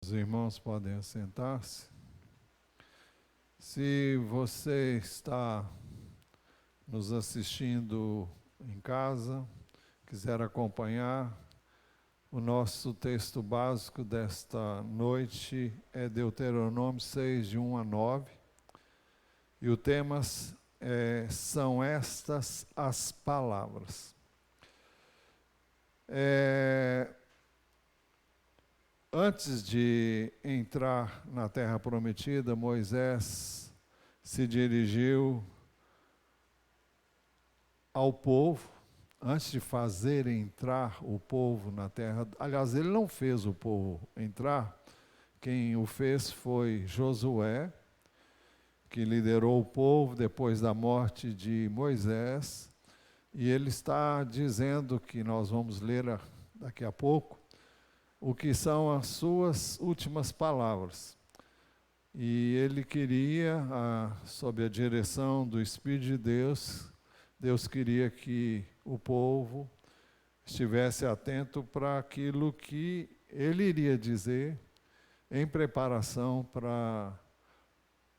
Os irmãos podem assentar-se. Se você está nos assistindo em casa, quiser acompanhar, o nosso texto básico desta noite é Deuteronômio 6, de 1 a 9. E o tema são estas as palavras. Antes de entrar na Terra Prometida, Moisés se dirigiu ao povo, antes de fazer entrar o povo na terra. Aliás, ele não fez o povo entrar, quem o fez foi Josué, que liderou o povo depois da morte de Moisés, e ele está dizendo, que nós vamos ler daqui a pouco, o que são as suas últimas palavras. E ele queria, sob a direção do Espírito de Deus, Deus queria que o povo estivesse atento para aquilo que ele iria dizer em preparação para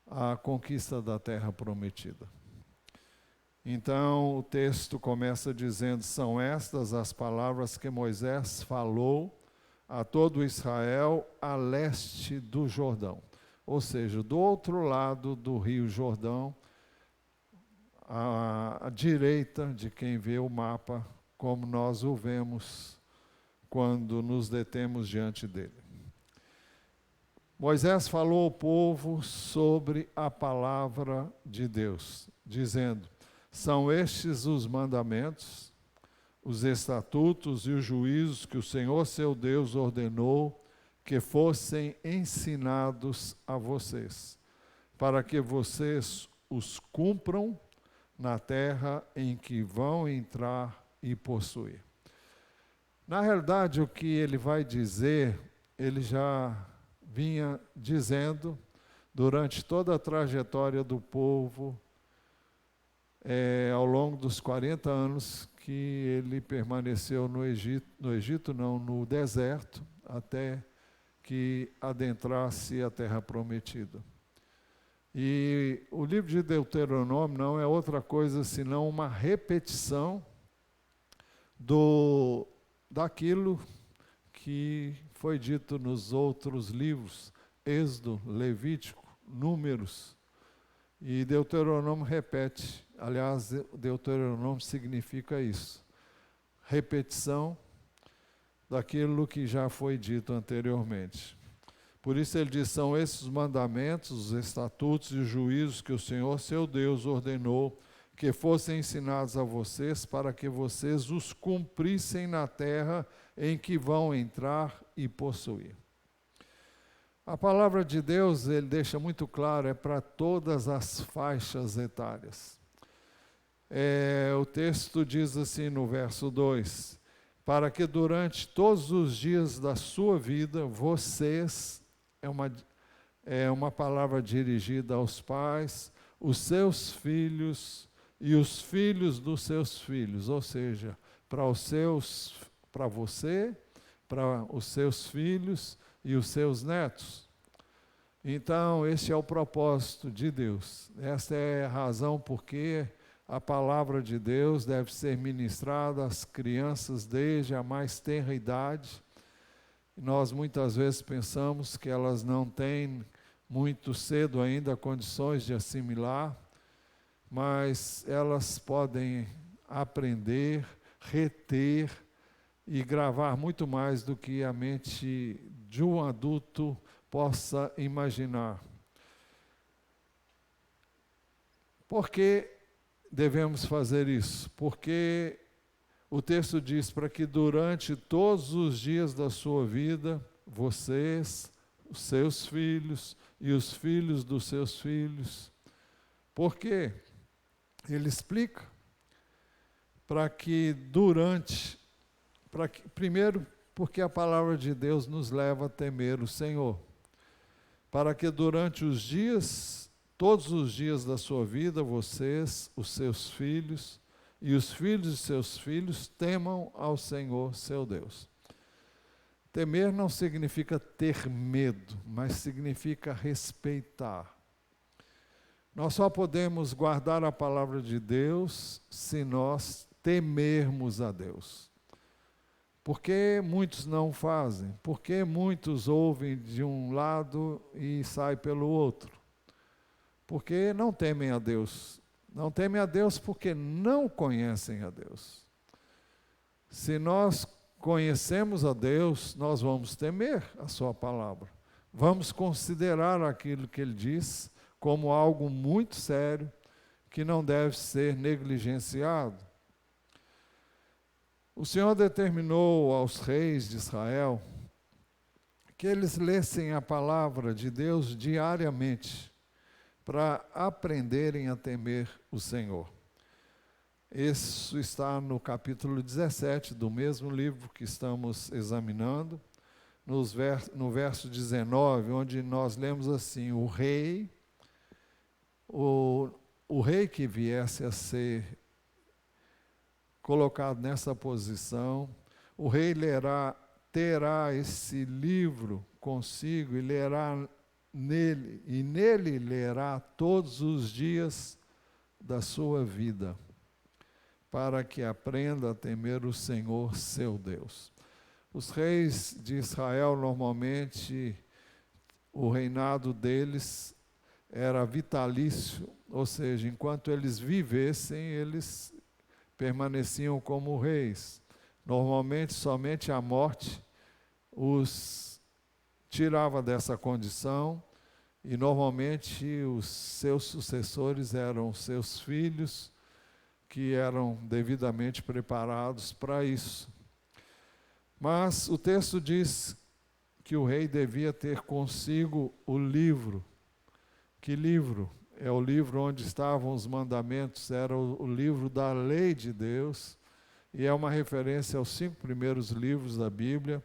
a conquista da Terra Prometida. Então o texto começa dizendo: são estas as palavras que Moisés falou a todo Israel a leste do Jordão, ou seja, do outro lado do rio Jordão, à direita de quem vê o mapa, como nós o vemos quando nos detemos diante dele. Moisés falou ao povo sobre a palavra de Deus, dizendo: são estes os mandamentos, os estatutos e os juízos que o Senhor seu Deus ordenou que fossem ensinados a vocês, para que vocês os cumpram na terra em que vão entrar e possuir. Na realidade, o que ele vai dizer, ele já vinha dizendo durante toda a trajetória do povo, ao longo dos 40 anos que ele permaneceu no deserto, até que adentrasse a Terra Prometida. E o livro de Deuteronômio não é outra coisa senão uma repetição daquilo que foi dito nos outros livros, Êxodo, Levítico, Números, e Deuteronômio repete. Aliás, Deuteronômio significa isso, repetição daquilo que já foi dito anteriormente. Por isso ele diz: são esses os mandamentos, os estatutos e os juízos que o Senhor seu Deus ordenou que fossem ensinados a vocês, para que vocês os cumprissem na terra em que vão entrar e possuir. A palavra de Deus, ele deixa muito claro, é para todas as faixas etárias. O texto diz assim no verso 2: para que durante todos os dias da sua vida, vocês, é uma palavra dirigida aos pais, os seus filhos e os filhos dos seus filhos, ou seja, para você, para os seus filhos e os seus netos. Então, este é o propósito de Deus. Esta é a razão porque a palavra de Deus deve ser ministrada às crianças desde a mais tenra idade. Nós muitas vezes pensamos que elas não têm muito cedo ainda condições de assimilar, mas elas podem aprender, reter e gravar muito mais do que a mente de um adulto possa imaginar. Por que devemos fazer isso? Porque o texto diz para que durante todos os dias da sua vida, vocês, os seus filhos e os filhos dos seus filhos. Por quê? Ele explica primeiro, porque a palavra de Deus nos leva a temer o Senhor, para que durante todos os dias da sua vida, vocês, os seus filhos e os filhos de seus filhos temam ao Senhor, seu Deus. Temer não significa ter medo, mas significa respeitar. Nós só podemos guardar a palavra de Deus se nós temermos a Deus. Por que muitos não fazem? Por que muitos ouvem de um lado e saem pelo outro? Porque não temem a Deus. Não temem a Deus porque não conhecem a Deus. Se nós conhecemos a Deus, nós vamos temer a sua palavra. Vamos considerar aquilo que ele diz como algo muito sério, que não deve ser negligenciado. O Senhor determinou aos reis de Israel que eles lessem a palavra de Deus diariamente, para aprenderem a temer o Senhor. Isso está no capítulo 17 do mesmo livro que estamos examinando, no verso 19, onde nós lemos assim: o rei que viesse a ser colocado nessa posição, o rei terá esse livro consigo e nele lerá todos os dias da sua vida, para que aprenda a temer o Senhor seu Deus. Os reis de Israel, normalmente, o reinado deles era vitalício, ou seja, enquanto eles vivessem, eles permaneciam como reis. Normalmente, somente a morte os tirava dessa condição, e normalmente os seus sucessores eram os seus filhos, que eram devidamente preparados para isso. Mas o texto diz que o rei devia ter consigo o livro. Que livro? É o livro onde estavam os mandamentos, era o livro da lei de Deus, e é uma referência aos 5 primeiros livros da Bíblia.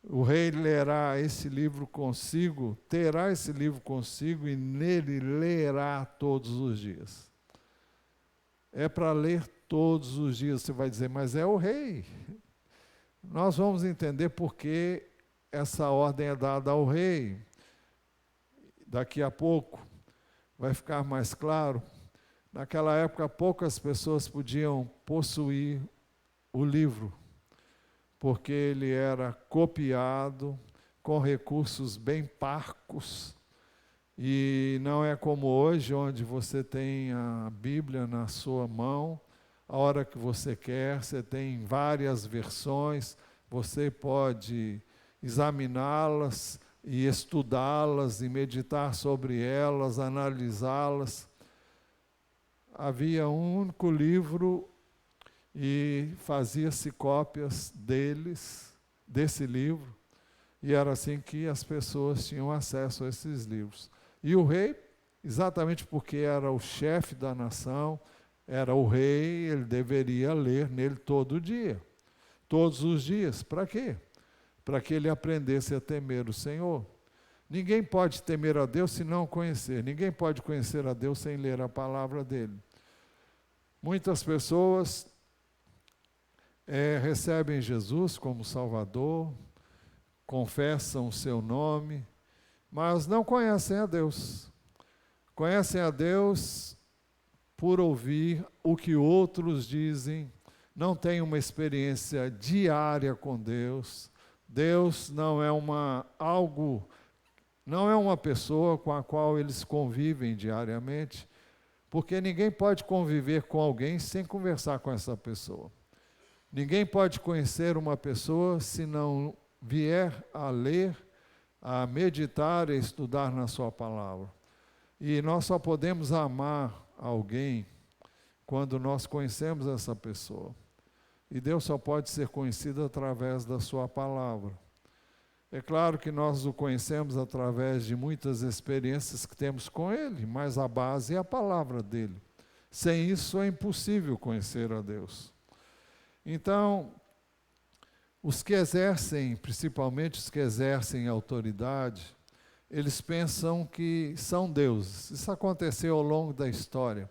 O rei lerá esse livro consigo, terá esse livro consigo e nele lerá todos os dias. É para ler todos os dias. Você vai dizer, mas é o rei. Nós vamos entender por que essa ordem é dada ao rei. Daqui a pouco vai ficar mais claro. Naquela época, poucas pessoas podiam possuir o livro, porque ele era copiado com recursos bem parcos, e não é como hoje, onde você tem a Bíblia na sua mão, a hora que você quer, você tem várias versões, você pode examiná-las e estudá-las e meditar sobre elas, analisá-las. Havia um único livro e fazia-se cópias desse livro, e era assim que as pessoas tinham acesso a esses livros. E o rei, exatamente porque era o chefe da nação, era o rei, ele deveria ler nele todo dia, todos os dias. Para quê? Para que ele aprendesse a temer o Senhor. Ninguém pode temer a Deus se não conhecer. Ninguém pode conhecer a Deus sem ler a palavra dele. Muitas pessoas recebem Jesus como Salvador, confessam o seu nome, mas não conhecem a Deus. Conhecem a Deus por ouvir o que outros dizem, não têm uma experiência diária com Deus. Deus não é uma pessoa com a qual eles convivem diariamente, porque ninguém pode conviver com alguém sem conversar com essa pessoa. Ninguém pode conhecer uma pessoa se não vier a ler, a meditar e estudar na sua palavra. E nós só podemos amar alguém quando nós conhecemos essa pessoa. E Deus só pode ser conhecido através da sua palavra. É claro que nós o conhecemos através de muitas experiências que temos com Ele, mas a base é a palavra dEle. Sem isso é impossível conhecer a Deus. Então, os que exercem, principalmente os que exercem autoridade, eles pensam que são deuses. Isso aconteceu ao longo da história.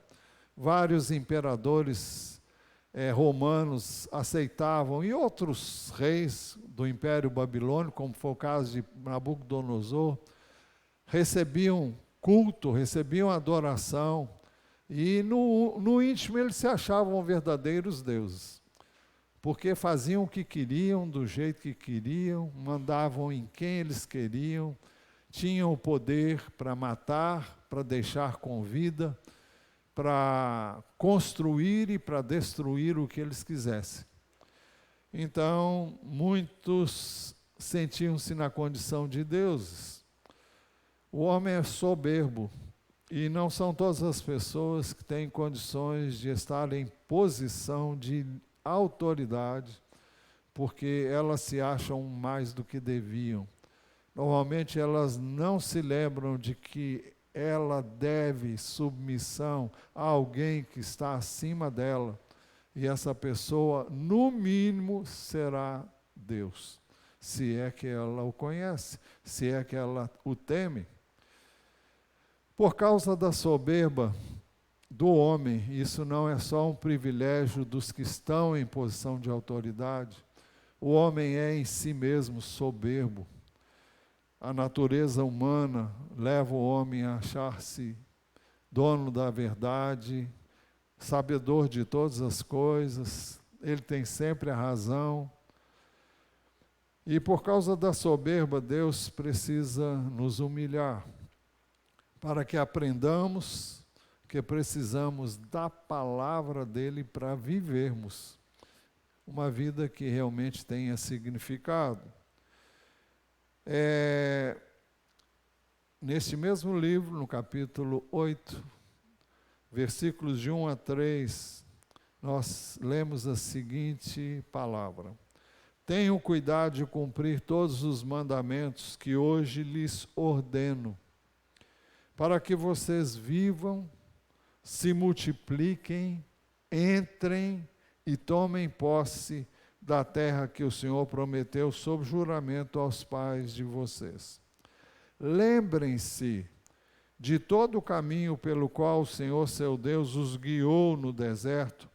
Vários imperadores romanos aceitavam, e outros reis do Império Babilônico, como foi o caso de Nabucodonosor, recebiam culto, recebiam adoração, e no íntimo eles se achavam verdadeiros deuses, porque faziam o que queriam, do jeito que queriam, mandavam em quem eles queriam, tinham o poder para matar, para deixar com vida, para construir e para destruir o que eles quisessem. Então, muitos sentiam-se na condição de deuses. O homem é soberbo, e não são todas as pessoas que têm condições de estar em posição de autoridade, porque elas se acham mais do que deviam. Normalmente elas não se lembram de que ela deve submissão a alguém que está acima dela, e essa pessoa, no mínimo, será Deus, se é que ela o conhece, se é que ela o teme. Por causa da soberba do homem, isso não é só um privilégio dos que estão em posição de autoridade, o homem é em si mesmo soberbo. A natureza humana leva o homem a achar-se dono da verdade, sabedor de todas as coisas, ele tem sempre a razão. E por causa da soberba, Deus precisa nos humilhar, para que aprendamos que precisamos da palavra dele para vivermos uma vida que realmente tenha significado. Neste mesmo livro, no capítulo 8, versículos de 1 a 3, nós lemos a seguinte palavra: tenham cuidado de cumprir todos os mandamentos que hoje lhes ordeno, para que vocês vivam, se multipliquem, entrem e tomem posse da terra que o Senhor prometeu sob juramento aos pais de vocês. Lembrem-se de todo o caminho pelo qual o Senhor, seu Deus, os guiou no deserto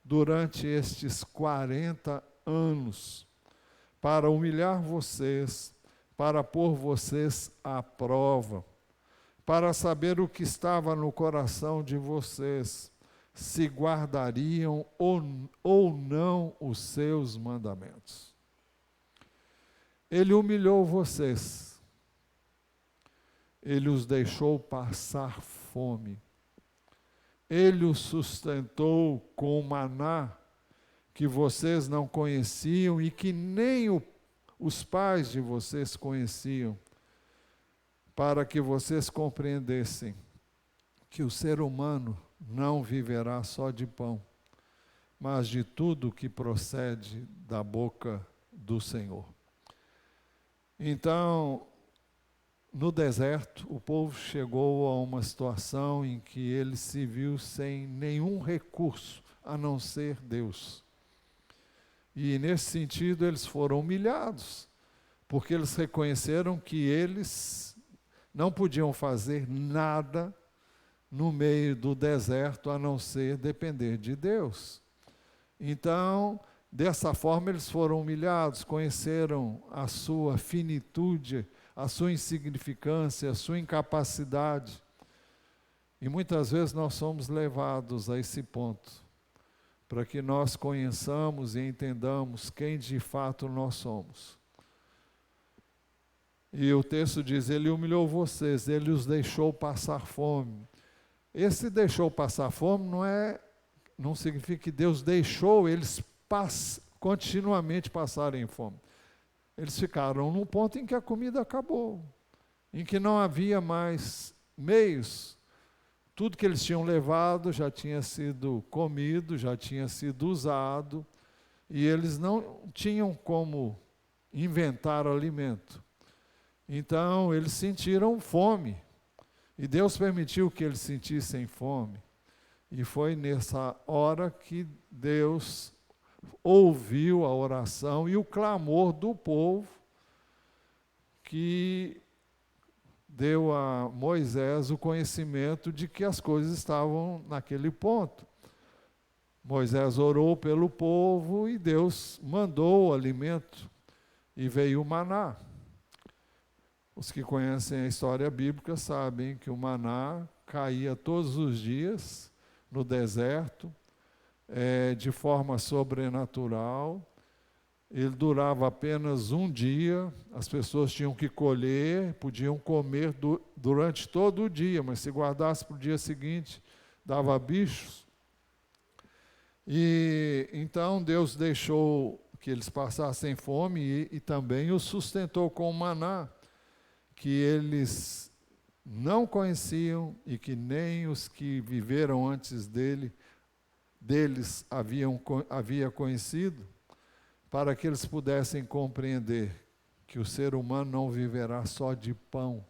durante estes 40 anos, para humilhar vocês, para pôr vocês à prova, para saber o que estava no coração de vocês, se guardariam ou não os seus mandamentos. Ele humilhou vocês, ele os deixou passar fome, ele os sustentou com maná que vocês não conheciam e que nem os pais de vocês conheciam, para que vocês compreendessem que o ser humano não viverá só de pão, mas de tudo que procede da boca do Senhor. Então, no deserto, o povo chegou a uma situação em que ele se viu sem nenhum recurso a não ser Deus. E nesse sentido eles foram humilhados, porque eles reconheceram que eles não podiam fazer nada no meio do deserto a não ser depender de Deus. Então, dessa forma eles foram humilhados, conheceram a sua finitude, a sua insignificância, a sua incapacidade. E muitas vezes nós somos levados a esse ponto, para que nós conheçamos e entendamos quem de fato nós somos. E o texto diz, ele humilhou vocês, ele os deixou passar fome. Esse deixou passar fome não significa que Deus deixou eles continuamente passarem fome. Eles ficaram num ponto em que a comida acabou, em que não havia mais meios. Tudo que eles tinham levado já tinha sido comido, já tinha sido usado, e eles não tinham como inventar alimento. Então, eles sentiram fome, e Deus permitiu que eles sentissem fome. E foi nessa hora que Deus ouviu a oração e o clamor do povo, que deu a Moisés o conhecimento de que as coisas estavam naquele ponto. Moisés orou pelo povo e Deus mandou o alimento e veio o maná. Os que conhecem a história bíblica sabem que o maná caía todos os dias no deserto, de forma sobrenatural. Ele durava apenas um dia, as pessoas tinham que colher, podiam comer durante todo o dia, mas se guardasse para o dia seguinte, dava bichos. E então Deus deixou que eles passassem fome e também os sustentou com o maná, que eles não conheciam e que nem os que viveram antes deles havia conhecido, para que eles pudessem compreender que o ser humano não viverá só de pão,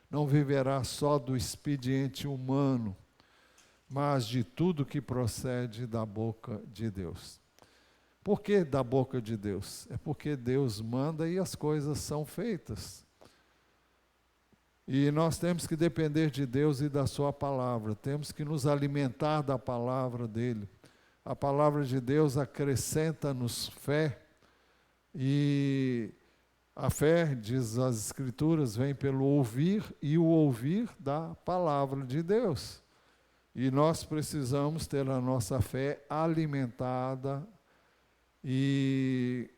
não viverá só do expediente humano, mas de tudo que procede da boca de Deus. Por que da boca de Deus? É porque Deus manda e as coisas são feitas. E nós temos que depender de Deus e da sua palavra, temos que nos alimentar da palavra dele. A palavra de Deus acrescenta-nos fé, e a fé, diz as Escrituras, vem pelo ouvir e o ouvir da palavra de Deus. E nós precisamos ter a nossa fé alimentada e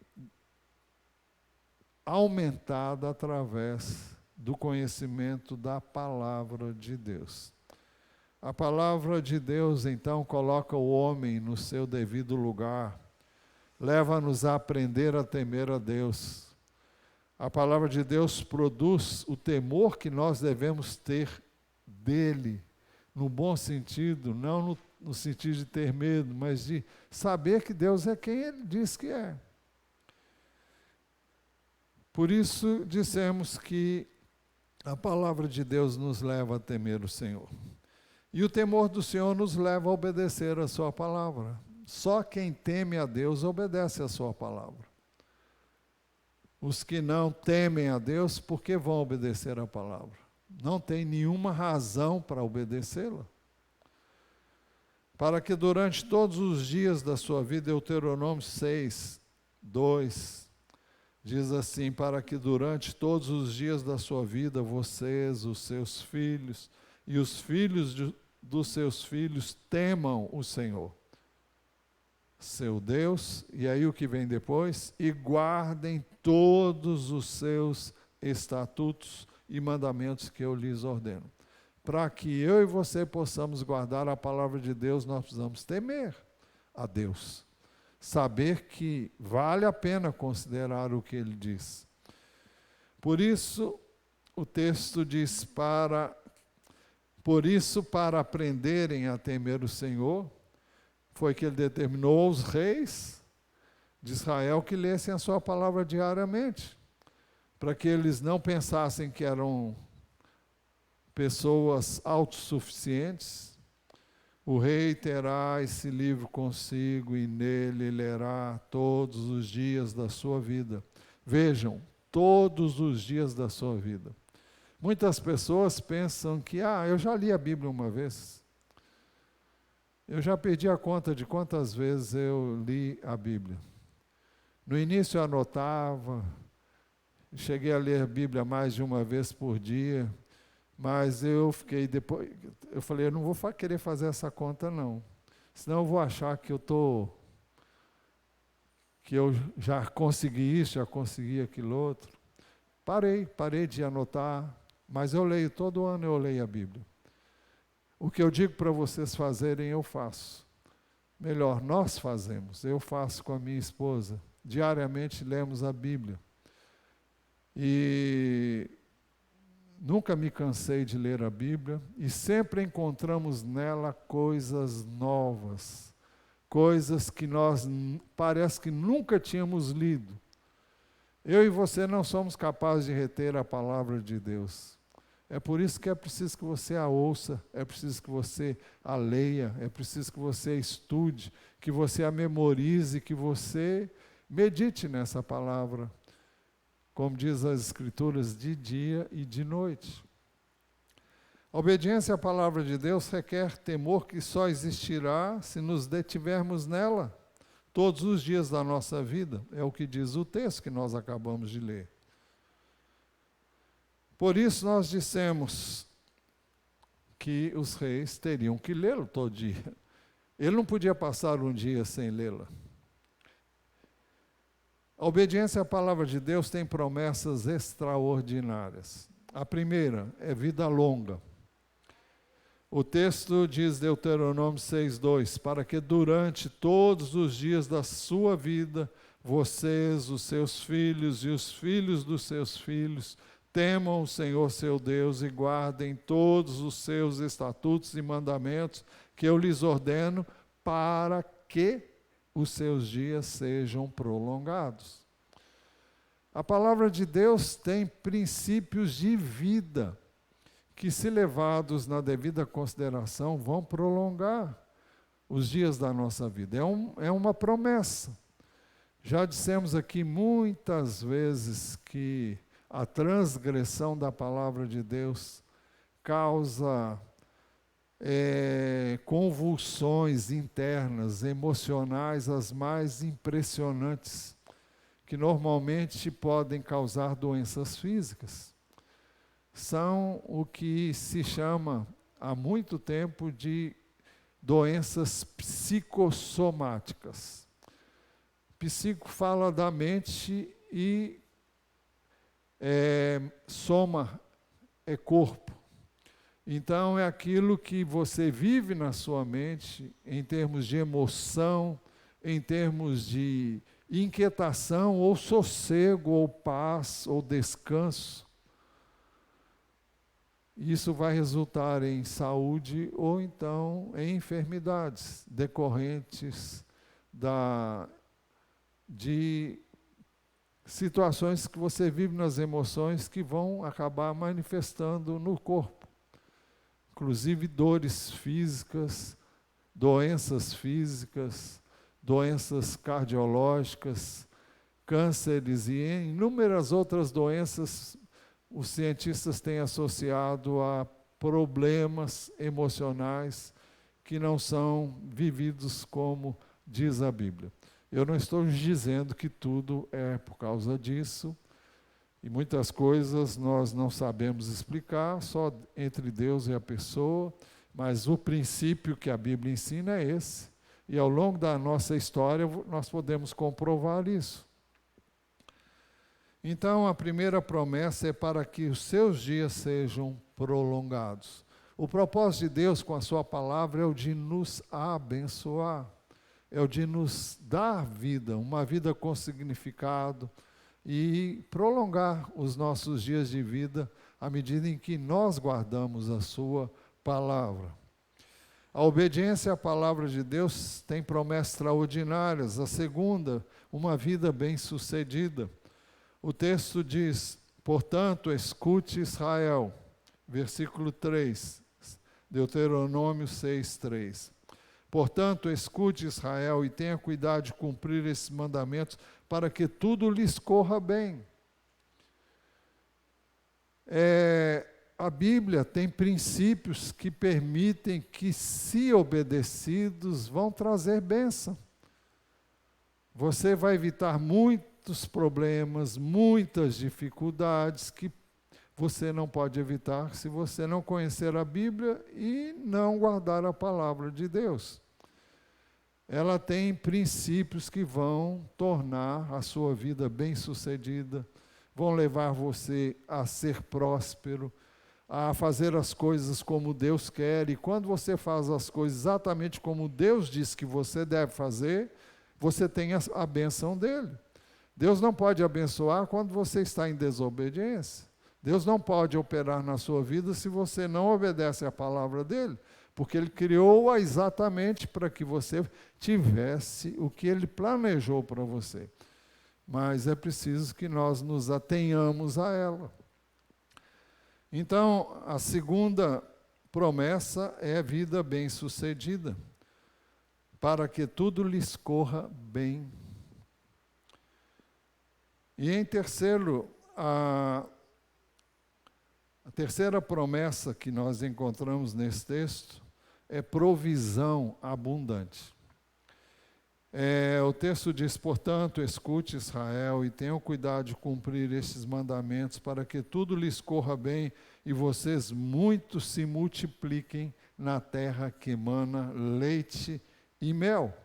aumentada através do conhecimento da palavra de Deus. A palavra de Deus, então, coloca o homem no seu devido lugar, leva-nos a aprender a temer a Deus. A palavra de Deus produz o temor que nós devemos ter dele, no bom sentido, não no sentido de ter medo, mas de saber que Deus é quem ele diz que é. Por isso, dissemos que a palavra de Deus nos leva a temer o Senhor. E o temor do Senhor nos leva a obedecer a sua palavra. Só quem teme a Deus obedece a sua palavra. Os que não temem a Deus, por que vão obedecer a palavra? Não tem nenhuma razão para obedecê-la. Para que durante todos os dias da sua vida, Deuteronômio 6, 2, diz assim: para que durante todos os dias da sua vida, vocês, os seus filhos e os filhos dos seus filhos temam o Senhor, seu Deus, e aí o que vem depois? E guardem todos os seus estatutos e mandamentos que eu lhes ordeno. Para que eu e você possamos guardar a palavra de Deus, nós precisamos temer a Deus. Saber que vale a pena considerar o que ele diz. Por isso, o texto diz, para aprenderem a temer o Senhor, foi que ele determinou aos reis de Israel que lessem a sua palavra diariamente, para que eles não pensassem que eram pessoas autossuficientes. O rei terá esse livro consigo e nele lerá todos os dias da sua vida. Vejam, todos os dias da sua vida. Muitas pessoas pensam que, eu já li a Bíblia uma vez. Eu já perdi a conta de quantas vezes eu li a Bíblia. No início eu anotava, cheguei a ler a Bíblia mais de uma vez por dia, mas eu falei, eu não vou querer fazer essa conta não, senão eu vou achar que eu já consegui isso, já consegui aquilo outro. Parei de anotar, mas eu leio, todo ano eu leio a Bíblia. O que eu digo para vocês fazerem, eu faço. Melhor, nós fazemos, eu faço com a minha esposa. Diariamente lemos a Bíblia. E nunca me cansei de ler a Bíblia e sempre encontramos nela coisas novas, coisas que nós parece que nunca tínhamos lido. Eu e você não somos capazes de reter a palavra de Deus. É por isso que é preciso que você a ouça, é preciso que você a leia, é preciso que você estude, que você a memorize, que você medite nessa palavra, como diz as Escrituras, de dia e de noite. A obediência à palavra de Deus requer temor que só existirá se nos detivermos nela todos os dias da nossa vida. É o que diz o texto que nós acabamos de ler. Por isso nós dissemos que os reis teriam que lê-lo todo dia. Ele não podia passar um dia sem lê-la. A obediência à palavra de Deus tem promessas extraordinárias. A primeira é vida longa. O texto diz, Deuteronômio 6:2, para que durante todos os dias da sua vida, vocês, os seus filhos e os filhos dos seus filhos, temam o Senhor seu Deus e guardem todos os seus estatutos e mandamentos que eu lhes ordeno, para que os seus dias sejam prolongados. A palavra de Deus tem princípios de vida, que, se levados na devida consideração, vão prolongar os dias da nossa vida. É uma promessa. Já dissemos aqui muitas vezes que a transgressão da palavra de Deus causa convulsões internas, emocionais, as mais impressionantes, que normalmente podem causar doenças físicas. São o que se chama há muito tempo de doenças psicossomáticas. Psico fala da mente e soma é corpo. Então é aquilo que você vive na sua mente em termos de emoção, em termos de inquietação ou sossego ou paz ou descanso. Isso vai resultar em saúde ou então em enfermidades decorrentes de situações que você vive nas emoções que vão acabar manifestando no corpo. Inclusive dores físicas, doenças cardiológicas, cânceres e inúmeras outras doenças. Os cientistas têm associado a problemas emocionais que não são vividos como diz a Bíblia. Eu não estou dizendo que tudo é por causa disso, e muitas coisas nós não sabemos explicar, só entre Deus e a pessoa, mas o princípio que a Bíblia ensina é esse, e ao longo da nossa história nós podemos comprovar isso. Então, a primeira promessa é para que os seus dias sejam prolongados. O propósito de Deus com a sua palavra é o de nos abençoar, é o de nos dar vida, uma vida com significado, e prolongar os nossos dias de vida à medida em que nós guardamos a sua palavra. A obediência à palavra de Deus tem promessas extraordinárias. A segunda, uma vida bem-sucedida. O texto diz, portanto, escute Israel, versículo 3, Deuteronômio 6:3. Portanto, escute Israel e tenha cuidado de cumprir esses mandamentos para que tudo lhes corra bem. A Bíblia tem princípios que permitem que, se obedecidos, vão trazer bênção. Você vai evitar muitos problemas, muitas dificuldades que você não pode evitar se você não conhecer a Bíblia e não guardar a palavra de Deus. Ela tem princípios que vão tornar a sua vida bem-sucedida, vão levar você a ser próspero, a fazer as coisas como Deus quer, e quando você faz as coisas exatamente como Deus diz que você deve fazer, você tem a bênção dele. Deus não pode abençoar quando você está em desobediência. Deus não pode operar na sua vida se você não obedece à palavra dele, porque ele criou-a exatamente para que você tivesse o que ele planejou para você. Mas é preciso que nós nos atenhamos a ela. Então, a segunda promessa é a vida bem-sucedida, para que tudo lhes corra bem. E em terceiro, a A terceira promessa que nós encontramos nesse texto é provisão abundante. O texto diz, portanto, escute Israel e tenham cuidado de cumprir estes mandamentos para que tudo lhes corra bem e vocês muito se multipliquem na terra que emana leite e mel,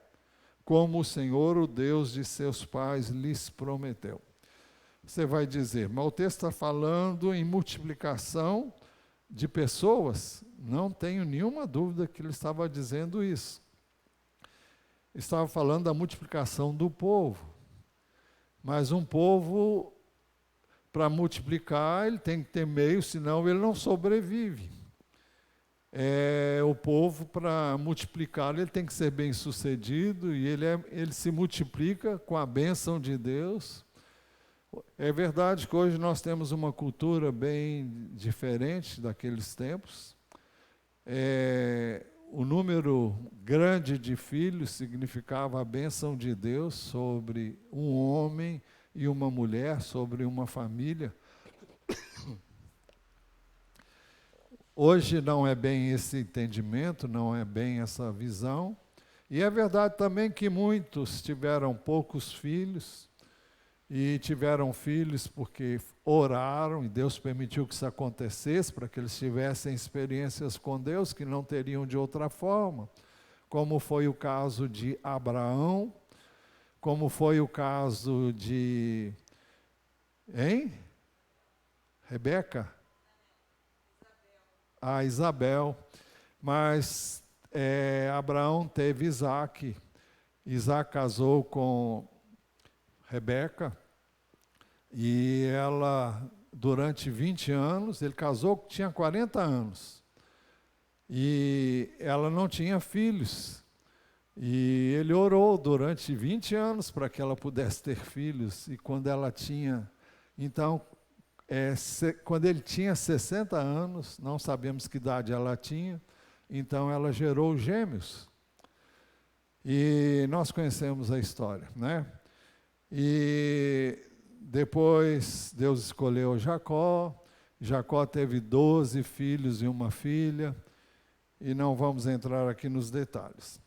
como o Senhor, o Deus de seus pais, lhes prometeu. Você vai dizer, mas o texto está falando em multiplicação de pessoas? Não tenho nenhuma dúvida que ele estava dizendo isso. Estava falando da multiplicação do povo. Mas um povo, para multiplicar, ele tem que ter meio, senão ele não sobrevive. O povo, para multiplicar, ele tem que ser bem sucedido, e ele se multiplica com a bênção de Deus. É verdade que hoje nós temos uma cultura bem diferente daqueles tempos. O número grande de filhos significava a bênção de Deus sobre um homem e uma mulher, sobre uma família. Hoje não é bem esse entendimento, não é bem essa visão. E é verdade também que muitos tiveram poucos filhos, e tiveram filhos porque oraram, e Deus permitiu que isso acontecesse, para que eles tivessem experiências com Deus que não teriam de outra forma, como foi o caso de Abraão, como foi o caso de... Rebeca? Isabel. Mas Abraão teve Isaque. Isaac casou com Rebeca, e ela, durante 20 anos, ele casou, tinha 40 anos, e ela não tinha filhos, e ele orou durante 20 anos para que ela pudesse ter filhos, e quando ela tinha, então, quando ele tinha 60 anos, não sabemos que idade ela tinha, então ela gerou gêmeos, e nós conhecemos a história, né? E depois Deus escolheu Jacó. Jacó teve 12 filhos e uma filha, e não vamos entrar aqui nos detalhes.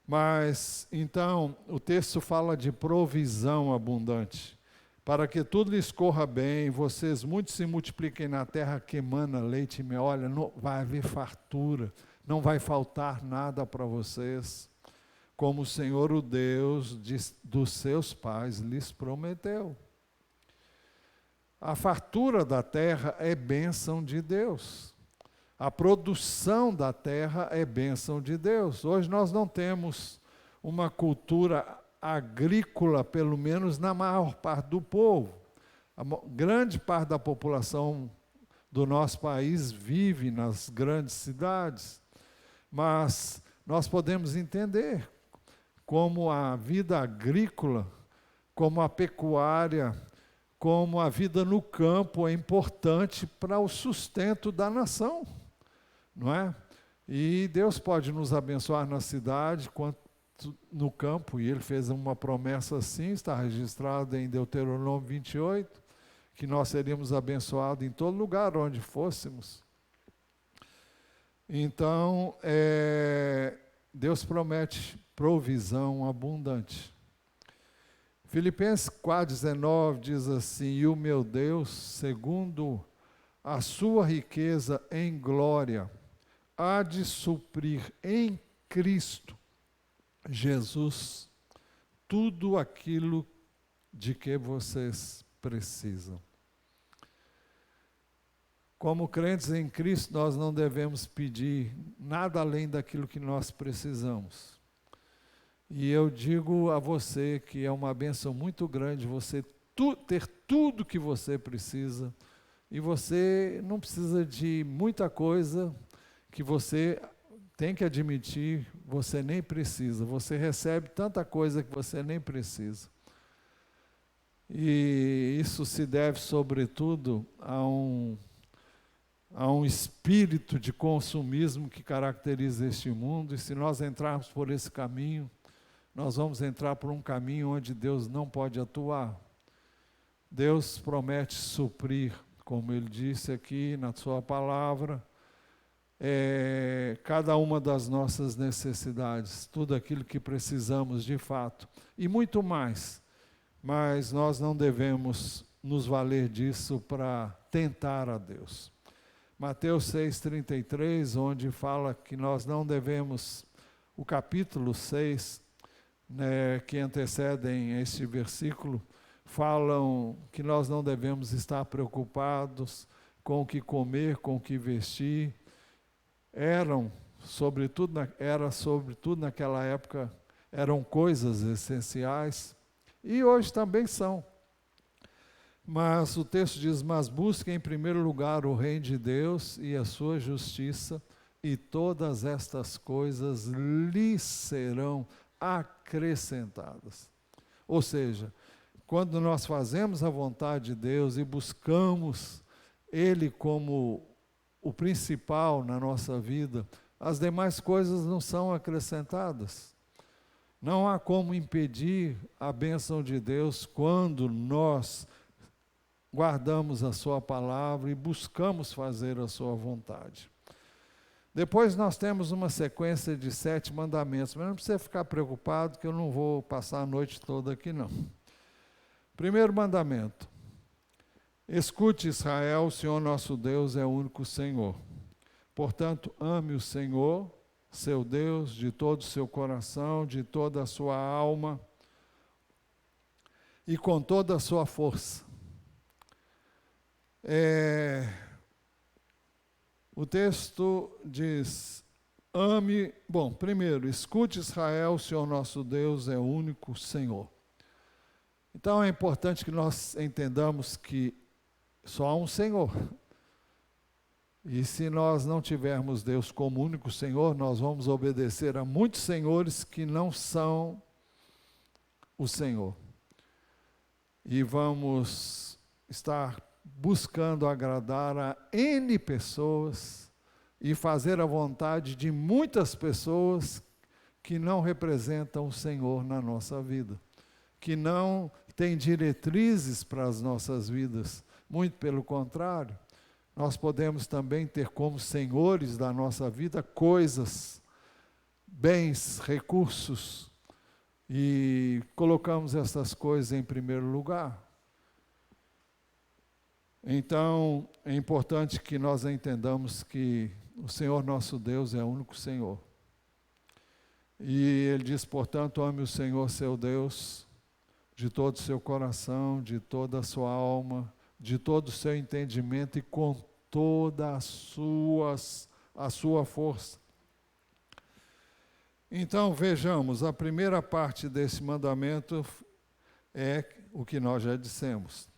Mas, então, o texto fala de provisão abundante, para que tudo lhes corra bem, vocês muito se multipliquem na terra que emana leite e mel. Olha, não vai haver fartura, não vai faltar nada para vocês, como o Senhor, o Deus dos seus pais, lhes prometeu. A fartura da terra é bênção de Deus. A produção da terra é bênção de Deus. Hoje nós não temos uma cultura agrícola, pelo menos na maior parte do povo. A grande parte da população do nosso país vive nas grandes cidades, mas nós podemos entender como a vida agrícola, como a pecuária, como a vida no campo é importante para o sustento da nação, não é? E Deus pode nos abençoar na cidade quanto no campo, e Ele fez uma promessa assim, está registrada em Deuteronômio 28, que nós seríamos abençoados em todo lugar onde fôssemos. Então, Deus promete provisão abundante. Filipenses 4,19 diz assim: e o meu Deus, segundo a sua riqueza em glória, há de suprir em Cristo Jesus tudo aquilo de que vocês precisam. Como crentes em Cristo, nós não devemos pedir nada além daquilo que nós precisamos. E eu digo a você que é uma bênção muito grande você ter tudo que você precisa, e você não precisa de muita coisa que você tem que admitir, você nem precisa. Você recebe tanta coisa que você nem precisa. E isso se deve, sobretudo, a um espírito de consumismo que caracteriza este mundo, e se nós entrarmos por esse caminho, nós vamos entrar por um caminho onde Deus não pode atuar. Deus promete suprir como ele disse aqui na sua palavra, cada uma das nossas necessidades, tudo aquilo que precisamos de fato, e muito mais, mas nós não devemos nos valer disso para tentar a Deus. Mateus 6,33, onde fala que nós não devemos, o capítulo 6, né, que antecedem este versículo, falam que nós não devemos estar preocupados com o que comer, com o que vestir. Era sobretudo naquela época, eram coisas essenciais, e hoje também são. Mas o texto diz, mas busquem em primeiro lugar o reino de Deus e a sua justiça, e todas estas coisas lhes serão acrescentadas. Ou seja, quando nós fazemos a vontade de Deus e buscamos Ele como o principal na nossa vida, as demais coisas não são acrescentadas. Não há como impedir a bênção de Deus quando nós guardamos a sua palavra e buscamos fazer a sua vontade. Depois nós temos uma sequência de 7 mandamentos, mas não precisa ficar preocupado que eu não vou passar a noite toda aqui não. Primeiro mandamento: escute, Israel, o Senhor nosso Deus é o único Senhor. Portanto, ame o Senhor, seu Deus, de todo o seu coração, de toda a sua alma e com toda a sua força. O texto diz, primeiro, escute, Israel, o Senhor nosso Deus é o único Senhor. Então é importante que nós entendamos que só há um Senhor. E se nós não tivermos Deus como único Senhor, nós vamos obedecer a muitos senhores que não são o Senhor. E vamos estar buscando agradar a N pessoas e fazer a vontade de muitas pessoas que não representam o Senhor na nossa vida, que não têm diretrizes para as nossas vidas. Muito pelo contrário, nós podemos também ter como senhores da nossa vida coisas, bens, recursos, e colocamos essas coisas em primeiro lugar. Então, é importante que nós entendamos que o Senhor nosso Deus é o único Senhor. E Ele diz, portanto, ame o Senhor seu Deus de todo o seu coração, de toda a sua alma, de todo o seu entendimento e com toda a sua força. Então, vejamos, a primeira parte desse mandamento é o que nós já dissemos.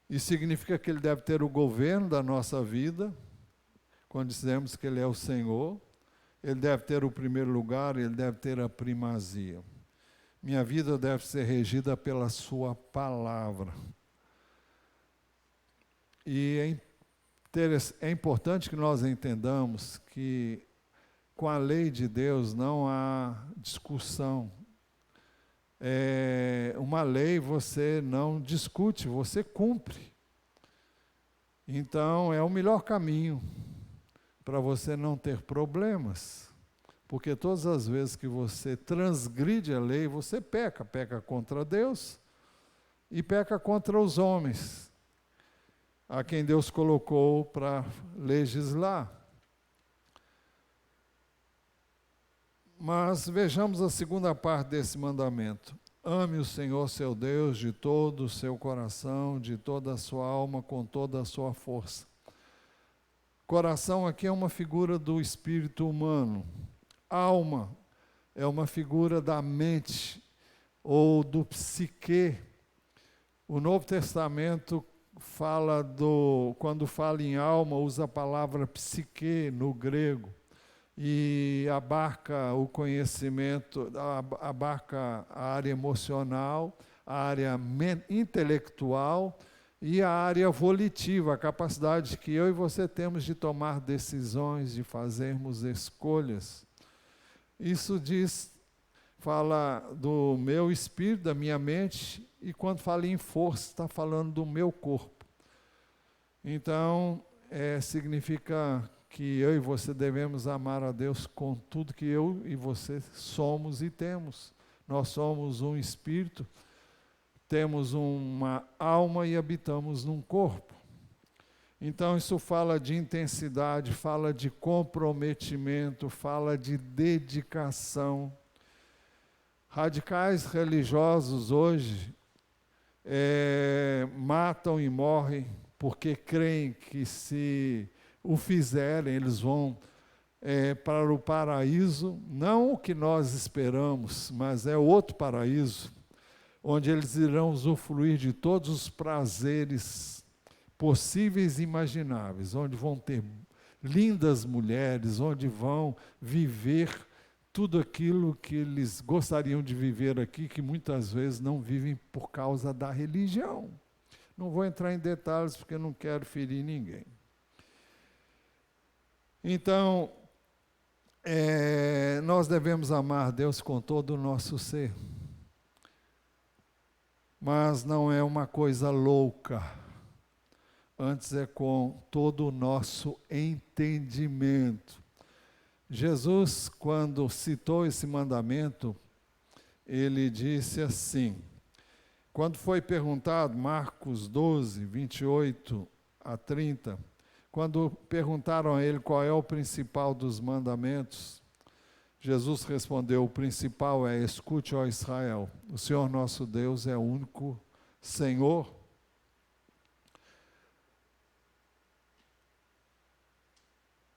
Isso significa que Ele deve ter o governo da nossa vida, quando dizemos que Ele é o Senhor. Ele deve ter o primeiro lugar, Ele deve ter a primazia. Minha vida deve ser regida pela sua palavra. E é importante que nós entendamos que com a lei de Deus não há discussão. Uma lei você não discute, você cumpre. Então é o melhor caminho para você não ter problemas. Porque todas as vezes que você transgride a lei, você peca contra Deus e peca contra os homens, a quem Deus colocou para legislar. Mas vejamos a segunda parte desse mandamento. Ame o Senhor seu Deus de todo o seu coração, de toda a sua alma, com toda a sua força. Coração aqui é uma figura do espírito humano. Alma é uma figura da mente ou do psique. O Novo Testamento quando fala em alma, usa a palavra psique no grego. E abarca o conhecimento, abarca a área emocional, a área intelectual e a área volitiva, a capacidade que eu e você temos de tomar decisões, de fazermos escolhas. Isso fala do meu espírito, da minha mente, e quando fala em força, está falando do meu corpo. Então, significa que eu e você devemos amar a Deus com tudo que eu e você somos e temos. Nós somos um espírito, temos uma alma e habitamos num corpo. Então isso fala de intensidade, fala de comprometimento, fala de dedicação. Radicais religiosos hoje matam e morrem porque creem que se o fizerem eles vão para o paraíso, não o que nós esperamos, mas é outro paraíso, onde eles irão usufruir de todos os prazeres possíveis e imagináveis, onde vão ter lindas mulheres, onde vão viver tudo aquilo que eles gostariam de viver aqui, que muitas vezes não vivem por causa da religião. Não vou entrar em detalhes porque não quero ferir ninguém. Então, nós devemos amar Deus com todo o nosso ser. Mas não é uma coisa louca. Antes é com todo o nosso entendimento. Jesus, quando citou esse mandamento, ele disse assim, quando foi perguntado, Marcos 12, 28 a 30, quando perguntaram a ele qual é o principal dos mandamentos, Jesus respondeu, o principal é, escute, ó Israel, o Senhor nosso Deus é o único Senhor.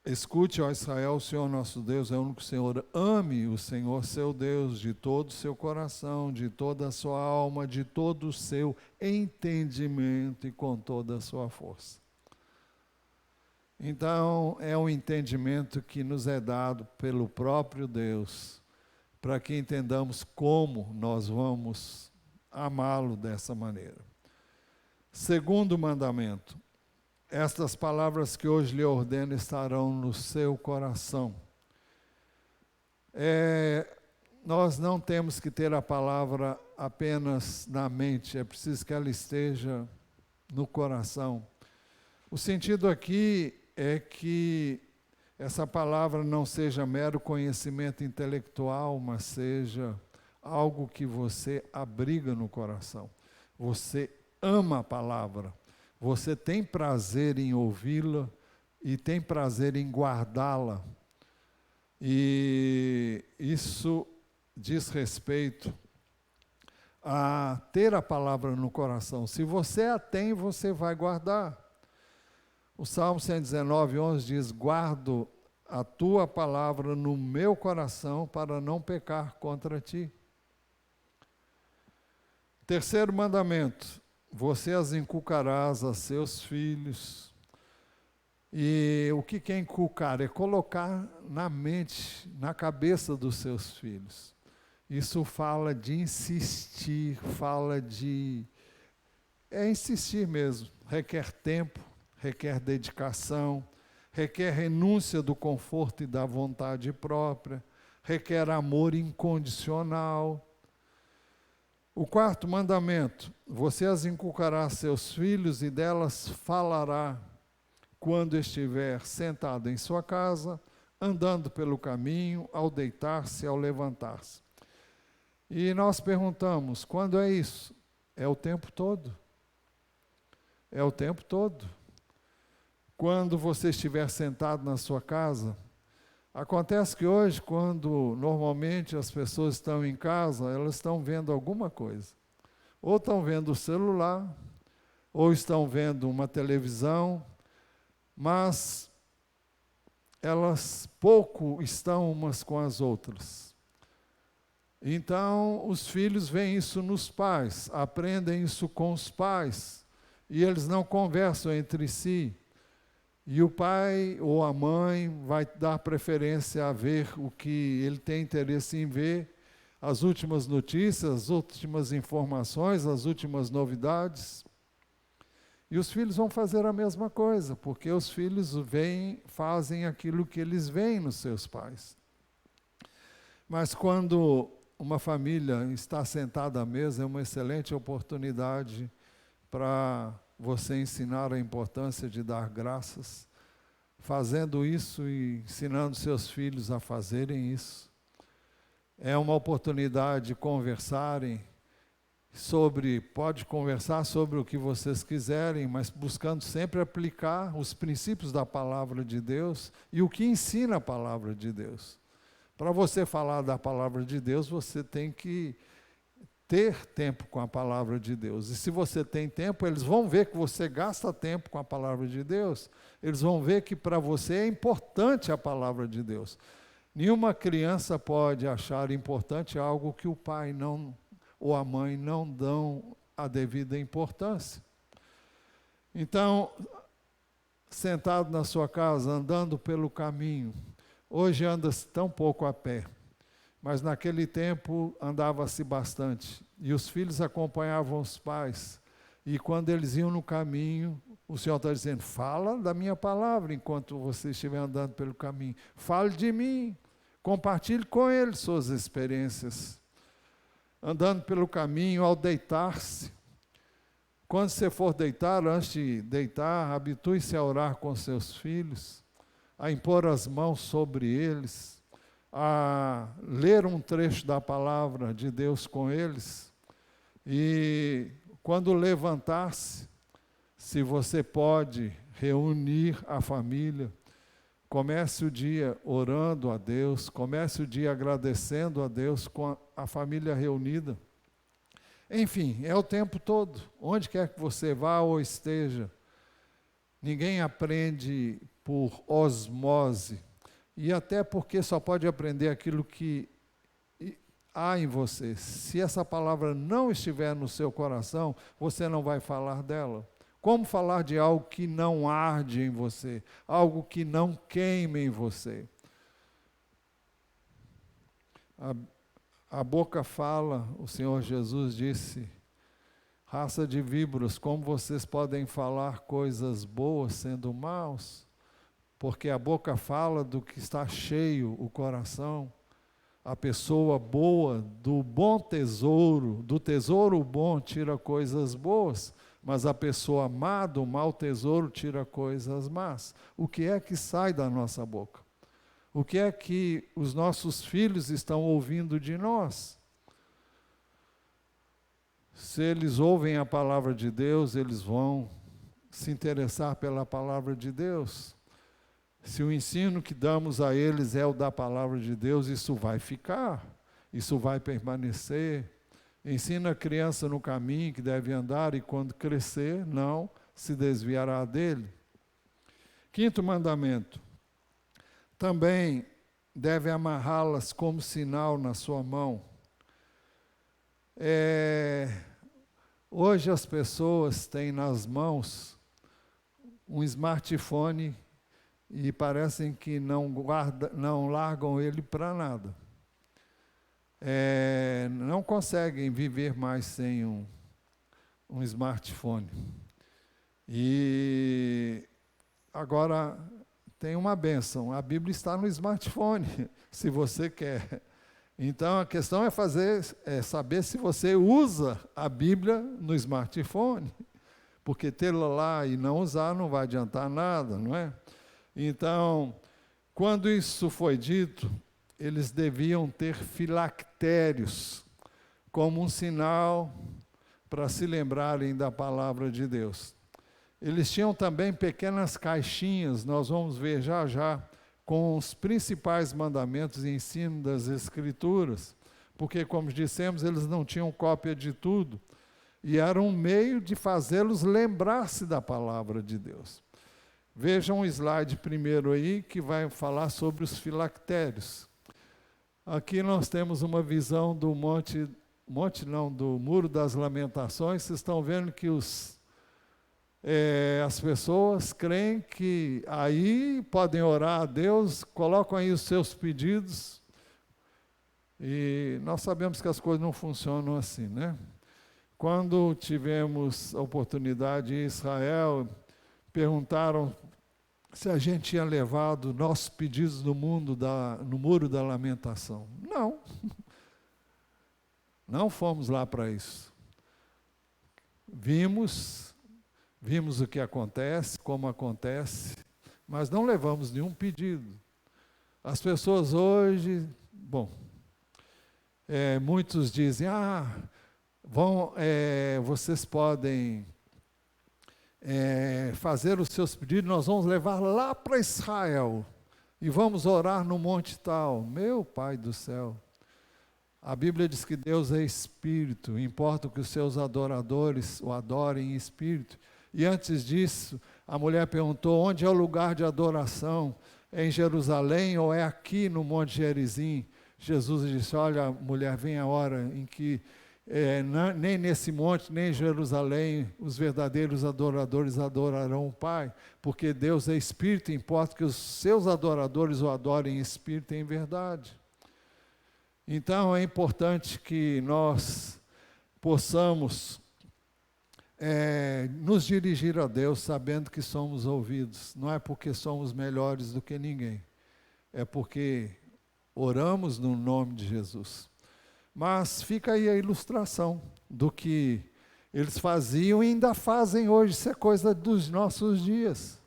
Escute, ó Israel, o Senhor nosso Deus é o único Senhor. Ame o Senhor seu Deus de todo o seu coração, de toda a sua alma, de todo o seu entendimento e com toda a sua força. Então, é um entendimento que nos é dado pelo próprio Deus, para que entendamos como nós vamos amá-lo dessa maneira. Segundo mandamento, estas palavras que hoje lhe ordeno estarão no seu coração. Nós não temos que ter a palavra apenas na mente, é preciso que ela esteja no coração. O sentido aqui é que essa palavra não seja mero conhecimento intelectual, mas seja algo que você abriga no coração. Você ama a palavra. Você tem prazer em ouvi-la e tem prazer em guardá-la. E isso diz respeito a ter a palavra no coração. Se você a tem, você vai guardar. O Salmo 119, 11 diz, guardo a tua palavra no meu coração para não pecar contra ti. Terceiro mandamento, você as inculcarás a seus filhos. E o que é inculcar? É colocar na mente, na cabeça dos seus filhos. Isso fala de insistir, fala de... É insistir mesmo, requer tempo, requer dedicação, requer renúncia do conforto e da vontade própria, requer amor incondicional. O quarto mandamento, você as inculcará a seus filhos e delas falará quando estiver sentado em sua casa, andando pelo caminho, ao deitar-se, ao levantar-se. E nós perguntamos, quando é isso? É o tempo todo. É o tempo todo. Quando você estiver sentado na sua casa, acontece que hoje, quando normalmente as pessoas estão em casa, elas estão vendo alguma coisa. Ou estão vendo o celular, ou estão vendo uma televisão, mas elas pouco estão umas com as outras. Então, os filhos veem isso nos pais, aprendem isso com os pais, e eles não conversam entre si. E o pai ou a mãe vai dar preferência a ver o que ele tem interesse em ver, as últimas notícias, as últimas informações, as últimas novidades. E os filhos vão fazer a mesma coisa, porque os filhos fazem aquilo que eles veem nos seus pais. Mas quando uma família está sentada à mesa, é uma excelente oportunidade para você ensinar a importância de dar graças, fazendo isso e ensinando seus filhos a fazerem isso. É uma oportunidade de conversarem pode conversar sobre o que vocês quiserem, mas buscando sempre aplicar os princípios da palavra de Deus e o que ensina a palavra de Deus. Para você falar da palavra de Deus, você tem que ter tempo com a palavra de Deus. E se você tem tempo, eles vão ver que você gasta tempo com a palavra de Deus. Eles vão ver que para você é importante a palavra de Deus. Nenhuma criança pode achar importante algo que o pai ou a mãe não dão a devida importância. Então, sentado na sua casa, andando pelo caminho, hoje anda-se tão pouco a pé, mas naquele tempo andava-se bastante. E os filhos acompanhavam os pais. E quando eles iam no caminho, o Senhor está dizendo, fala da minha palavra enquanto você estiver andando pelo caminho. Fale de mim. Compartilhe com eles suas experiências. Andando pelo caminho, ao deitar-se. Quando você for deitar, antes de deitar, habitue-se a orar com seus filhos, a impor as mãos sobre eles, a ler um trecho da palavra de Deus com eles. E quando levantar-se, se você pode reunir a família, comece o dia orando a Deus, comece o dia agradecendo a Deus com a família reunida. Enfim, é o tempo todo, onde quer que você vá ou esteja. Ninguém aprende por osmose, e até porque só pode aprender aquilo que há em você. Se essa palavra não estiver no seu coração, você não vai falar dela. Como falar de algo que não arde em você, algo que não queime em você? A boca fala, o Senhor Jesus disse, raça de víboras, como vocês podem falar coisas boas sendo maus? Porque a boca fala do que está cheio o coração. A pessoa boa, do bom tesouro, do tesouro bom tira coisas boas, mas a pessoa má do mau tesouro tira coisas más. O que é que sai da nossa boca? O que é que os nossos filhos estão ouvindo de nós? Se eles ouvem a palavra de Deus, eles vão se interessar pela palavra de Deus. Se o ensino que damos a eles é o da palavra de Deus, isso vai ficar, isso vai permanecer. Ensina a criança no caminho que deve andar e quando crescer, não se desviará dele. Quinto mandamento. Também deve amarrá-las como sinal na sua mão. Hoje as pessoas têm nas mãos um smartphone e parecem que não largam ele para nada. Não conseguem viver mais sem um smartphone. E agora tem uma bênção, a Bíblia está no smartphone, se você quer. Então a questão é saber se você usa a Bíblia no smartphone, porque tê-la lá e não usar não vai adiantar nada, não é? Então, quando isso foi dito, eles deviam ter filactérios como um sinal para se lembrarem da palavra de Deus. Eles tinham também pequenas caixinhas, nós vamos ver já já, com os principais mandamentos e ensino das Escrituras, porque, como dissemos, eles não tinham cópia de tudo, e era um meio de fazê-los lembrar-se da palavra de Deus. Vejam um slide primeiro aí, que vai falar sobre os filactérios. Aqui nós temos uma visão do do Muro das Lamentações. Vocês estão vendo que as pessoas creem que aí podem orar a Deus, colocam aí os seus pedidos, e nós sabemos que as coisas não funcionam assim, né? Quando tivemos a oportunidade em Israel, perguntaram se a gente tinha levado nossos pedidos no Muro da Lamentação. Não. Não fomos lá para isso. Vimos vimos o que acontece, como acontece, mas não levamos nenhum pedido. As pessoas hoje, muitos dizem, vocês podem fazer os seus pedidos, nós vamos levar lá para Israel e vamos orar no monte tal. Meu Pai do céu, a Bíblia diz que Deus é espírito, importa que os seus adoradores o adorem em espírito. E antes disso, a mulher perguntou, onde é o lugar de adoração? É em Jerusalém ou é aqui no Monte Gerizim? Jesus disse, olha, mulher, vem a hora em que nem nesse monte, nem em Jerusalém, os verdadeiros adoradores adorarão o Pai, porque Deus é espírito, importa que os seus adoradores o adorem em espírito e em verdade. Então é importante que nós possamos nos dirigir a Deus sabendo que somos ouvidos. Não é porque somos melhores do que ninguém, é porque oramos no nome de Jesus. Mas fica aí a ilustração do que eles faziam e ainda fazem hoje. Isso é coisa dos nossos dias.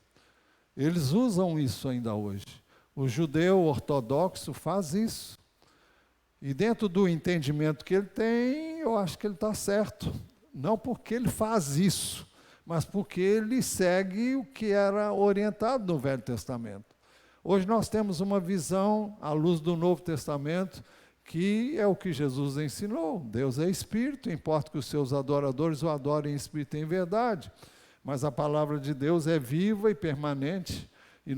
Eles usam isso ainda hoje. O judeu ortodoxo faz isso. E dentro do entendimento que ele tem, eu acho que ele está certo. Não porque ele faz isso, mas porque ele segue o que era orientado no Velho Testamento. Hoje nós temos uma visão, à luz do Novo Testamento, que é o que Jesus ensinou. Deus é espírito, importa que os seus adoradores o adorem em espírito e em verdade. Mas a palavra de Deus é viva e permanente, e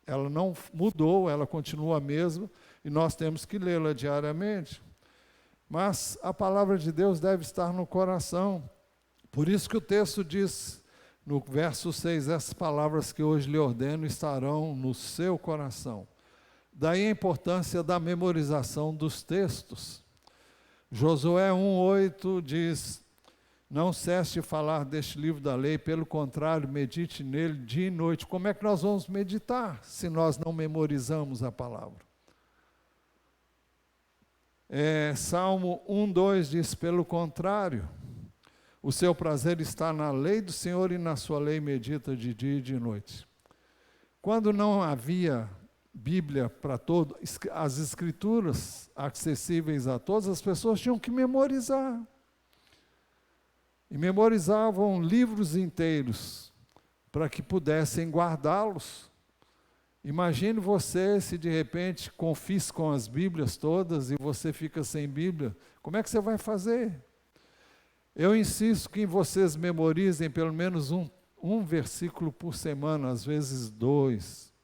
ela não mudou, ela continua a mesma, e nós temos que lê-la diariamente. Mas a palavra de Deus deve estar no coração. Por isso que o texto diz, no verso 6, essas palavras que hoje lhe ordeno estarão no seu coração. Daí a importância da memorização dos textos. Josué 1,8 diz, não cesse de falar deste livro da lei, pelo contrário, medite nele dia e noite. Como é que nós vamos meditar se nós não memorizamos a palavra? Salmo 1,2 diz, pelo contrário, o seu prazer está na lei do Senhor e na sua lei medita de dia e de noite. Quando não havia Bíblia para todos, as escrituras acessíveis a todas, as pessoas tinham que memorizar. E memorizavam livros inteiros para que pudessem guardá-los. Imagine você se de repente confiscam as Bíblias todas e você fica sem Bíblia. Como é que você vai fazer? Eu insisto que vocês memorizem pelo menos um versículo por semana, às vezes 2.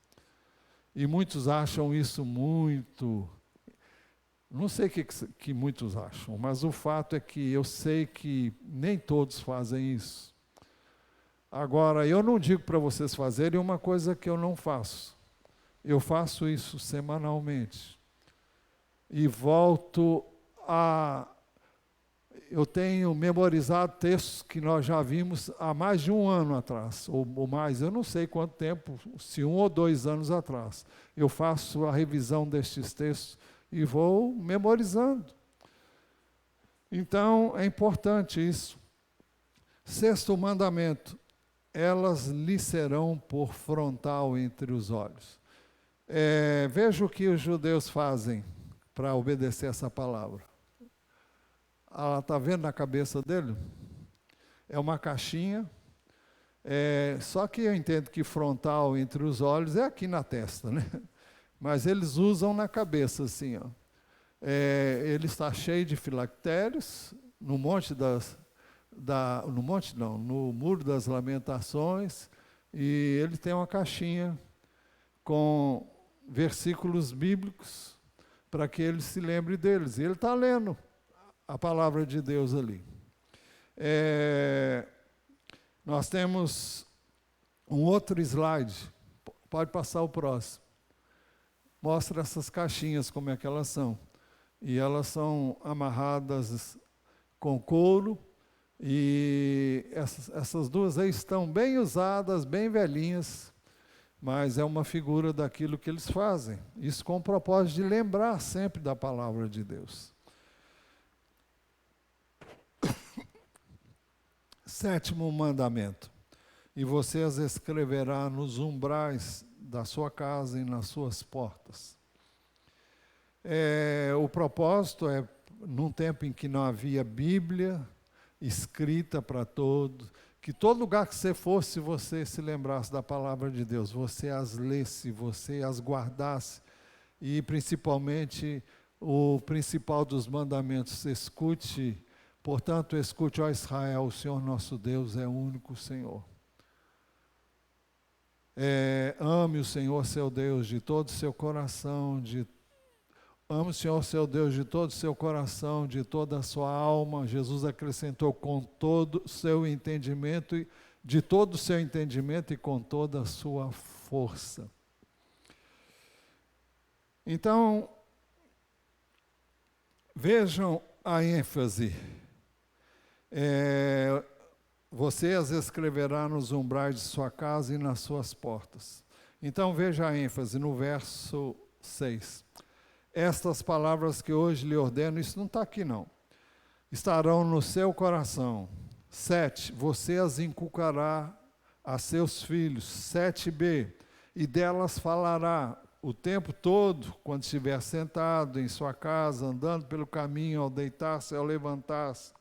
E muitos acham isso muito... Não sei o que muitos acham, mas o fato é que eu sei que nem todos fazem isso. Agora, eu não digo para vocês fazerem uma coisa que eu não faço. Eu faço isso semanalmente. E eu tenho memorizado textos que nós já vimos há mais de 1 ano atrás, ou mais, eu não sei quanto tempo, se 1 ou 2 anos atrás. Eu faço a revisão destes textos e vou memorizando. Então, é importante isso. 6º mandamento, elas lhe serão por frontal entre os olhos. Veja o que os judeus fazem para obedecer essa palavra. Ela está vendo na cabeça dele? É uma caixinha, só que eu entendo que frontal entre os olhos é aqui na testa, né? Mas eles usam na cabeça assim, ó. Ele está cheio de filactérios, no Muro das Lamentações, e ele tem uma caixinha com versículos bíblicos para que ele se lembre deles. E ele está lendo a palavra de Deus ali. Nós temos um outro slide, pode passar o próximo. Mostra essas caixinhas, como é que elas são. E elas são amarradas com couro, e essas duas aí estão bem usadas, bem velhinhas, mas é uma figura daquilo que eles fazem. Isso com o propósito de lembrar sempre da palavra de Deus. 7º mandamento. e você as escreverá nos umbrais da sua casa e nas suas portas. O propósito é, num tempo em que não havia Bíblia escrita para todos, que todo lugar que você fosse, você se lembrasse da palavra de Deus, você as lesse, você as guardasse, e principalmente o principal dos mandamentos, escute, portanto, escute, ó Israel, o Senhor nosso Deus é o único Senhor. Ame o Senhor seu Deus de todo o seu coração, ame o Senhor seu Deus de todo o seu coração, de toda a sua alma. Jesus acrescentou com todo o seu entendimento, de todo o seu entendimento e com toda a sua força. Então, vejam a ênfase. Você as escreverá nos umbrais de sua casa e nas suas portas. Então veja a ênfase no verso 6. Estas palavras que hoje lhe ordeno, isso não está aqui não, estarão no seu coração. 7, você as inculcará a seus filhos. 7b, e delas falará o tempo todo, quando estiver sentado em sua casa, andando pelo caminho, ao deitar-se, ao levantar-se.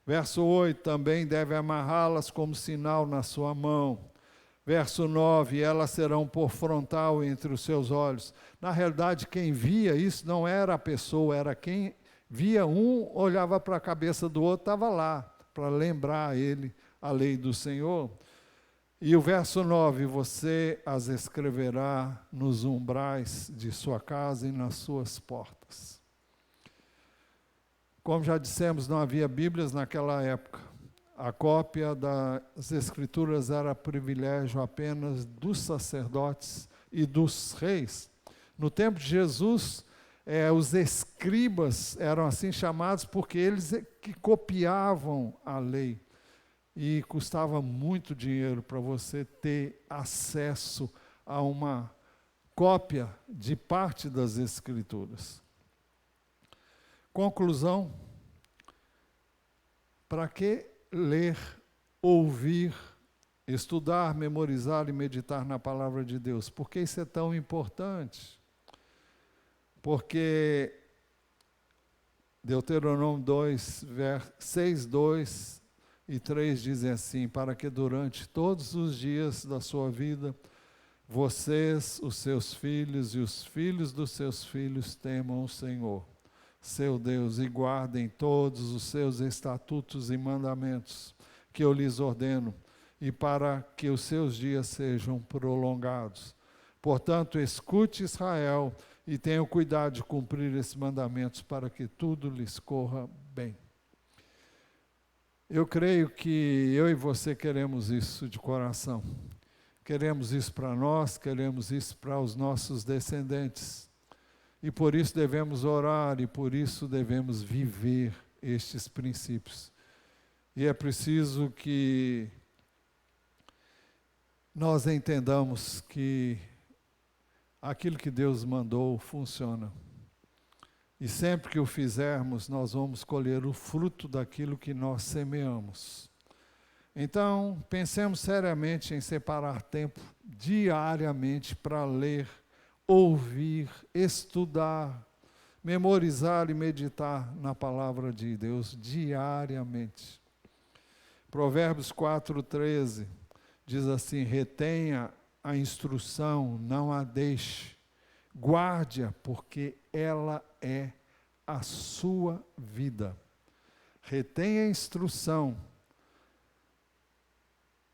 Verso 8, também deve amarrá-las como sinal na sua mão. Verso 9, elas serão por frontal entre os seus olhos. Na realidade, quem via isso não era a pessoa, era quem via um, olhava para a cabeça do outro, estava lá, para lembrar a ele a lei do Senhor. E o verso 9, você as escreverá nos umbrais de sua casa e nas suas portas. Como já dissemos, não havia Bíblias naquela época. A cópia das Escrituras era privilégio apenas dos sacerdotes e dos reis. No tempo de Jesus, os escribas eram assim chamados porque eles que copiavam a lei. E custava muito dinheiro para você ter acesso a uma cópia de parte das Escrituras. Conclusão: para que ler, ouvir, estudar, memorizar e meditar na palavra de Deus? Por que isso é tão importante? Porque Deuteronômio 2, 6, 2 e 3 dizem assim: para que durante todos os dias da sua vida, vocês, os seus filhos e os filhos dos seus filhos temam o Senhor, seu Deus, e guardem todos os seus estatutos e mandamentos que eu lhes ordeno, e para que os seus dias sejam prolongados. Portanto, escute Israel e tenha cuidado de cumprir esses mandamentos para que tudo lhes corra bem. Eu creio que eu e você queremos isso de coração. Queremos isso para nós, queremos isso para os nossos descendentes. E por isso devemos orar e por isso devemos viver estes princípios. E é preciso que nós entendamos que aquilo que Deus mandou funciona. E sempre que o fizermos, nós vamos colher o fruto daquilo que nós semeamos. Então, pensemos seriamente em separar tempo diariamente para ler, ouvir, estudar, memorizar e meditar na palavra de Deus diariamente. Provérbios 4:13 diz assim: retenha a instrução, não a deixe, guarde-a, porque ela é a sua vida. Retenha a instrução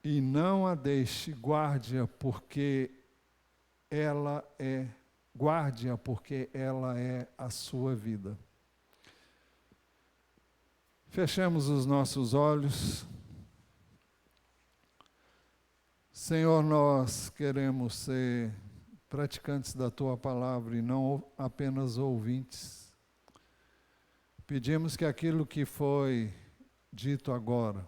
e não a deixe, guarde-a, porque guarde-a, porque ela é a sua vida. Fechemos os nossos olhos. Senhor, nós queremos ser praticantes da Tua palavra e não apenas ouvintes. Pedimos que aquilo que foi dito agora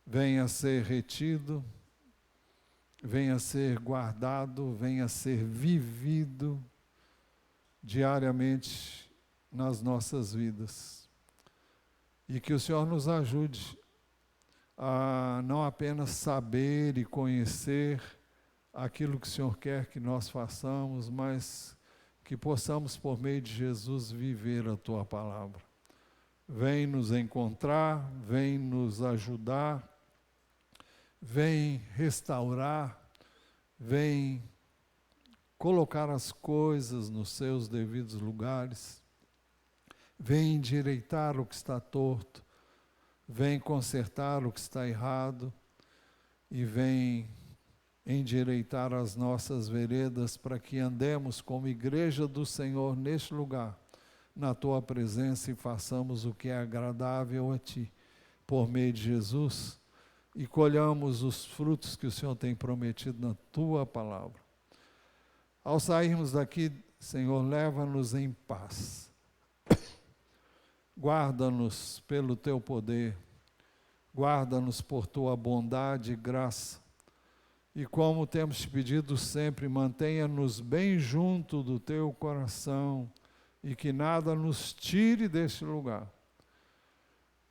venha a ser retido, venha a ser guardado, venha a ser vivido diariamente nas nossas vidas. E que o Senhor nos ajude a não apenas saber e conhecer aquilo que o Senhor quer que nós façamos, mas que possamos, por meio de Jesus, viver a Tua palavra. Vem nos encontrar, vem nos ajudar, vem restaurar, vem colocar as coisas nos seus devidos lugares, vem endireitar o que está torto, vem consertar o que está errado e vem endireitar as nossas veredas para que andemos como igreja do Senhor neste lugar, na Tua presença, e façamos o que é agradável a Ti, por meio de Jesus, e colhamos os frutos que o Senhor tem prometido na Tua palavra. Ao sairmos daqui, Senhor, leva-nos em paz. Guarda-nos pelo Teu poder, guarda-nos por Tua bondade e graça, e como temos te pedido sempre, mantenha-nos bem junto do Teu coração, e que nada nos tire deste lugar.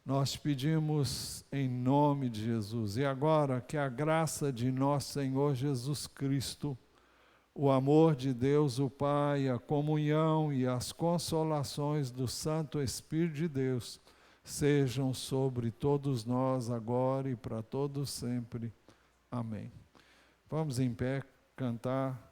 Nós te pedimos em nome de Jesus. E agora, que a graça de nosso Senhor Jesus Cristo, o amor de Deus o Pai, a comunhão e as consolações do Santo Espírito de Deus sejam sobre todos nós agora e para todos sempre. Amém. Vamos em pé cantar